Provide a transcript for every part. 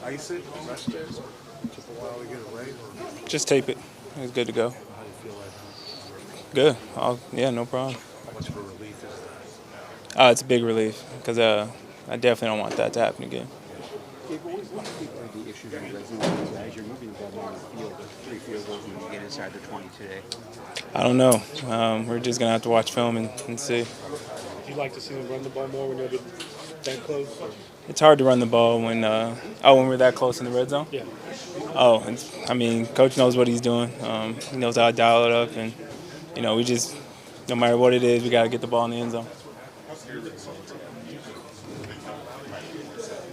ice it, rest it, took a while to get it right? Or Just tape it. It's good to go. how do you feel right now? Good. Yeah, no problem. How much of a relief is It's a big relief because I definitely don't want that to happen again. Dave, what do you think are the issues in the red zone as you're moving the ball on the field? 3 field goals and you get inside the 20 today. I don't know. We're just gonna have to watch film and see. Would you like to see them run the ball more when they're that close? It's hard to run the ball when we're that close in the red zone. Yeah. Coach knows what he's doing. He knows how to dial it up, and we just, no matter what it is, we got to get the ball in the end zone.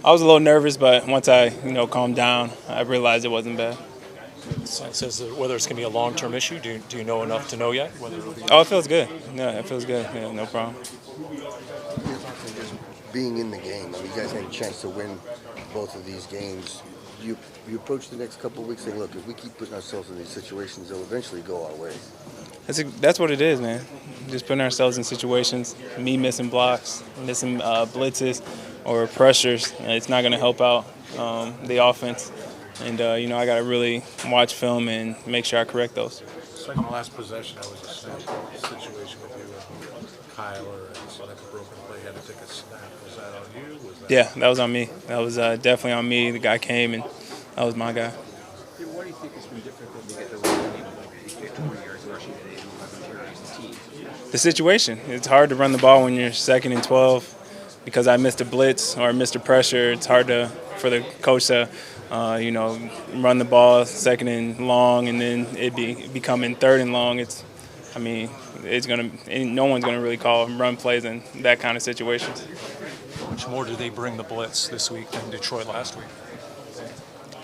I was a little nervous, but once I calmed down, I realized it wasn't bad. Science says that whether it's going to be a long-term issue, do you know enough to know yet? Whether it'll be Oh, it feels good. Yeah, it feels good. Yeah, no problem. Just being in the game, you guys had a chance to win both of these games. You approach the next couple of weeks saying, look, if we keep putting ourselves in these situations, they'll eventually go our way. That's what it is, man. Just putting ourselves in situations, me missing blocks, missing blitzes or pressures, it's not going to help out the offense. And, I got to really watch film and make sure I correct those. Second last possession, that was a snap situation with you and Kyler, and so like a broken play, you had to take a snap. Was that on you? Yeah, that was on me. That was definitely on me. The guy came, and that was my guy. What do you think has been difficult to get the run game like 51 yards rushing today and 11 carries as a team? The situation. It's hard to run the ball when you're 2nd and 12 because I missed a blitz or missed a pressure. It's hard for the coach to run the ball 2nd and long, and then it becoming 3rd and long. No one's gonna really call run plays in that kind of situations. how much more do they bring the blitz this week than Detroit last week?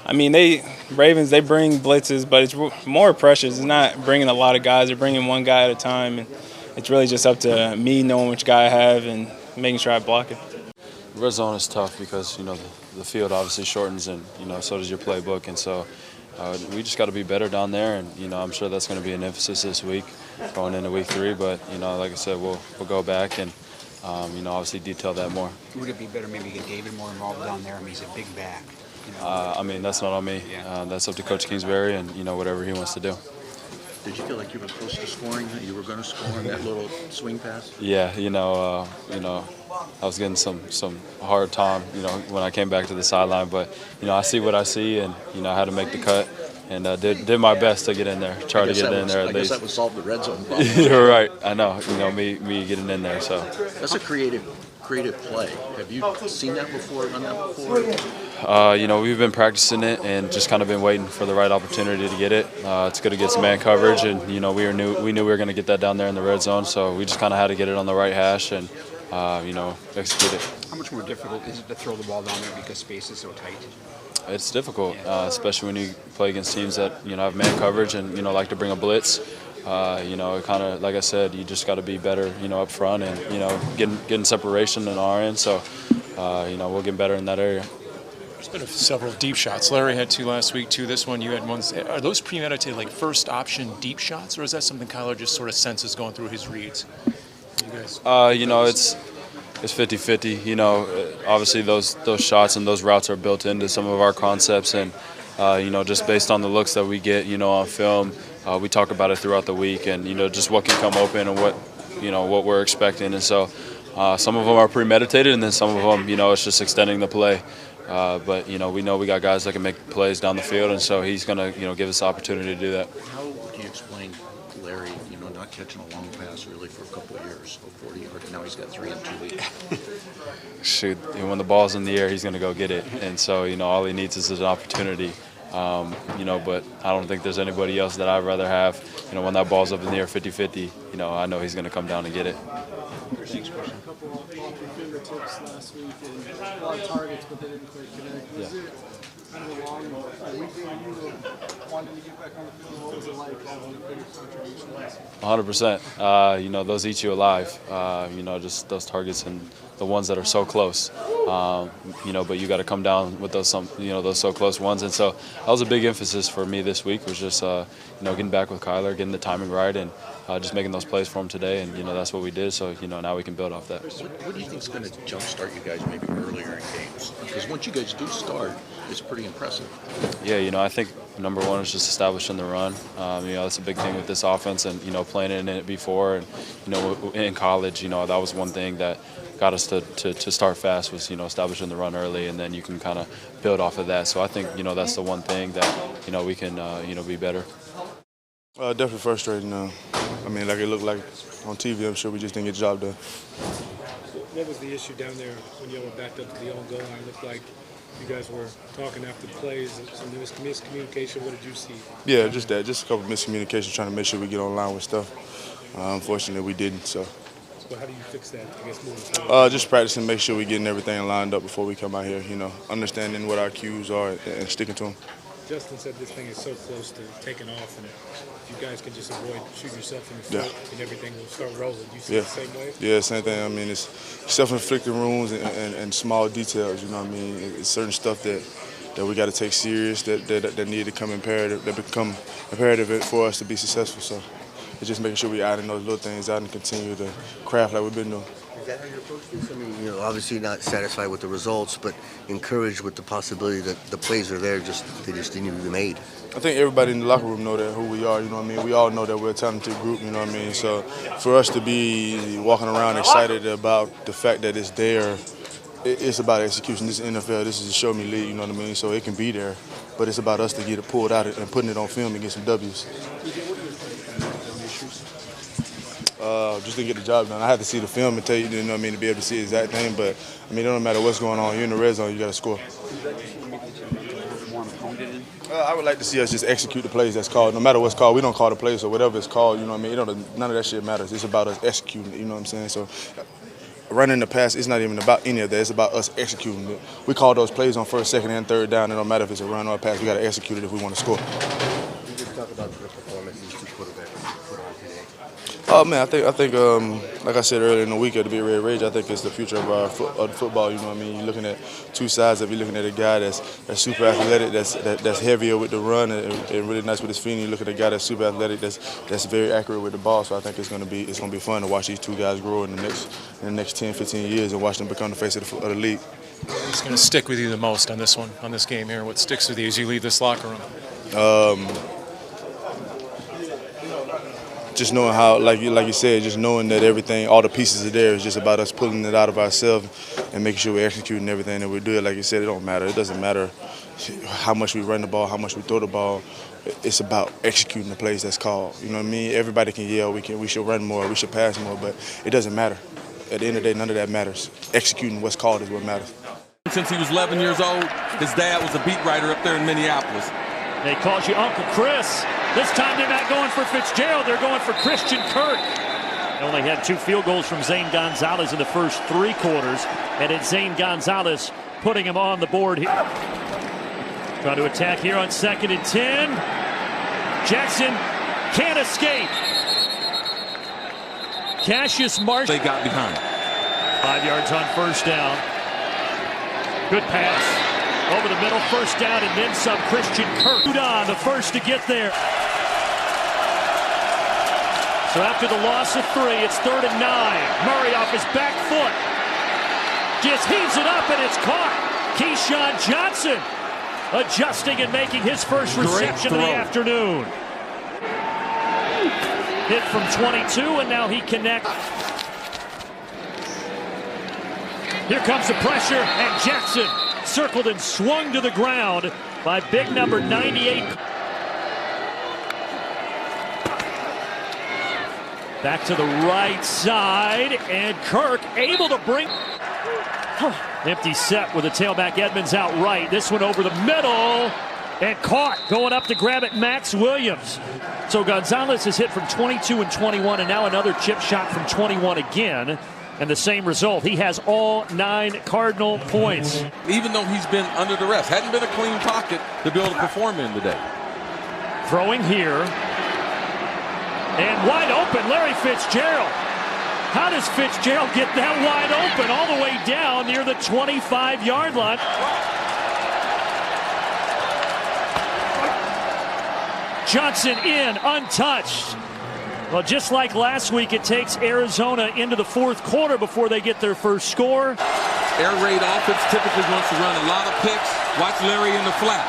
Ravens bring blitzes, but it's more pressures. It's not bringing a lot of guys. They're bringing one guy at a time, and it's really just up to me knowing which guy I have and making sure I block it. Red zone is tough because the field obviously shortens, and so does your playbook, and so we just got to be better down there, and I'm sure that's going to be an emphasis this week going into week 3. But like I said, we'll go back and obviously detail that more. Would it be better maybe get David more involved down there? He's a big back. That's not on me. Yeah. That's up to Coach Kingsbury and whatever he wants to do. Did you feel like you were close to scoring? You were going to score on that little swing pass? Yeah, I was getting some hard time, when I came back to the sideline. But, I see what I see, and, I had to make the cut. And did my best to get in there, try to get in there at least. I guess that would solve the red zone problem. You're right. I know. Me getting in there. So That's a creative play. Have you seen that before, run that before? we've been practicing it and just kind of been waiting for the right opportunity to get it. It's good to get some man coverage, and we knew we were going to get that down there in the red zone. So we just kind of had to get it on the right hash and execute it. How much more difficult is it to throw the ball down there because space is so tight? It's difficult, especially when you play against teams that have man coverage and like to bring a blitz. It kind of, like I said, you just got to be better, up front and getting separation on our end. So we'll get better in that area. There's been several deep shots. Larry had 2 last week, 2 this one. You had one. Are those premeditated, like first option deep shots, or is that something Kyler just sort of senses going through his reads? You guys. It's 50-50. Obviously those shots and those routes are built into some of our concepts, and just based on the looks that we get, on film, we talk about it throughout the week, and just what can come open and what we're expecting, and so some of them are premeditated, and then some of them, it's just extending the play. But we know we got guys that can make plays down the field, and so he's going to give us the opportunity to do that. How do you explain Larry, not catching a long pass really for a couple of years, 40 yards, now he's got 3 in 2 weeks? Shoot, when the ball's in the air, he's going to go get it, and so all he needs is an opportunity. But I don't think there's anybody else that I'd rather have. When that ball's up in the air 50-50, I know he's going to come down and get it. A couple off your fingertips last week and a lot of targets, but they didn't quite connect. Was it kind of a long week for you to wanting to get back on the field? What was it like having a bigger contribution last week? 100%. Those eat you alive. Just those targets and the ones that are so close. But you got to come down with those so close ones. And so that was a big emphasis for me this week. Was just getting back with Kyler, getting the timing right, and just making those plays for him today. And that's what we did. So now we can build off that. What do you think is going to jumpstart you guys maybe earlier in games? Because once you guys do start, it's pretty impressive. Yeah, I think number one is just establishing the run. That's a big thing with this offense, and playing in it before, and in college, that was one thing that got us to start fast was establishing the run early, and then you can kind of build off of that. So I think that's the one thing that we can be better. Definitely frustrating. Like it looked like on TV, I'm sure we just didn't get the job done. What was the issue down there when y'all were backed up to the own goal line? It looked like you guys were talking after the plays, some miscommunication. What did you see? Yeah, just that. Just a couple of miscommunications, trying to make sure we get online with stuff. Unfortunately, we didn't. So. Well, how do you fix that, I guess, moving forward? Just practicing, make sure we're getting everything lined up before we come out here. Understanding what our cues are and sticking to them. Justin said this thing is so close to taking off, and if you guys can just avoid shooting yourself in the foot, and everything will start rolling. Do you see it the same way? Yeah, same thing. It's self-inflicted wounds and small details. It's certain stuff that we got to take serious that need to come imperative, that become imperative for us to be successful. So it's just making sure we add in those little things out and continue to craft like we've been doing. Is that how you approach this? Obviously not satisfied with the results, but encouraged with the possibility that the plays are there, they just didn't even be made. I think everybody in the locker room know that who we are, We all know that we're a talented group, So for us to be walking around excited about the fact that it's there, it's about execution. This is NFL, this is a show me league, So it can be there, but it's about us to get it pulled out and putting it on film and get some W's. Just to get the job done. I had to see the film and tell you, to be able to see the exact thing. But, it don't matter what's going on. You're in the red zone, you got to score. I would like to see us just execute the plays that's called. No matter what's called, we don't call the plays, so whatever it's called, none of that shit matters. It's about us executing, So running the pass, it's not even about any of that. It's about us executing it. We call those plays on first, second, and third down. It don't matter if it's a run or a pass. We got to execute it if we want to score. You just talk about the performance these two quarterbacks put on today. Oh man, I think, like I said earlier in the week at the Big Red Rage, I think it's the future of our football. You're looking at two sides of it. You're looking at a guy that's super athletic, that's heavier with the run and really nice with his feet. And you look at a guy that's super athletic, that's very accurate with the ball. So I think it's gonna be fun to watch these two guys grow in the next 10, 15 years and watch them become the face of the league. What's going to stick with you the most on this game here? What sticks with you as you leave this locker room? Just knowing how, like you said, just knowing that everything, all the pieces are there. It's just about us pulling it out of ourselves and making sure we're executing everything that we do. Like you said, it don't matter. It doesn't matter how much we run the ball, how much we throw the ball. It's about executing the plays that's called. Everybody can yell, we should run more, we should pass more, but it doesn't matter. At the end of the day, none of that matters. Executing what's called is what matters. Since he was 11 years old, his dad was a beat writer up there in Minneapolis. They called you Uncle Chris. This time they're not going for Fitzgerald, they're going for Christian Kirk. They only had 2 field goals from Zane Gonzalez in the first 3 quarters, and it's Zane Gonzalez putting him on the board here. Trying to attack here on 2nd and 10. Jackson can't escape. Cassius Marshall. They got behind. 5 yards on first down. Good pass. Over the middle, first down, and then some. Christian Kirk. Newtown, the first to get there. So after the loss of 3, it's 3rd and 9. Murray off his back foot. Just heaves it up, and it's caught. Keyshawn Johnson adjusting and making his first reception of the afternoon. Hit from 22, and now he connects. Here comes the pressure, and Jackson circled and swung to the ground by big number 98. Back to the right side, and Kirk able to bring. Empty set with a tailback. Edmonds out right. This one over the middle, and caught. Going up to grab it, Max Williams. So Gonzalez is hit from 22 and 21, and now another chip shot from 21 again. And the same result. He has all 9 Cardinal points. Even though he's been under duress, hadn't been a clean pocket to be able to perform in today. Throwing here. And wide open, Larry Fitzgerald. How does Fitzgerald get that wide open all the way down near the 25-yard line? Johnson in, untouched. Well, just like last week, it takes Arizona into the 4th quarter before they get their first score. Air raid offense typically wants to run a lot of picks. Watch Larry in the flat.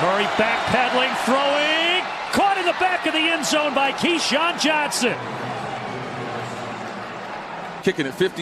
Murray backpedaling, throwing. Caught in the back of the end zone by Keyshawn Johnson. Kicking at 50.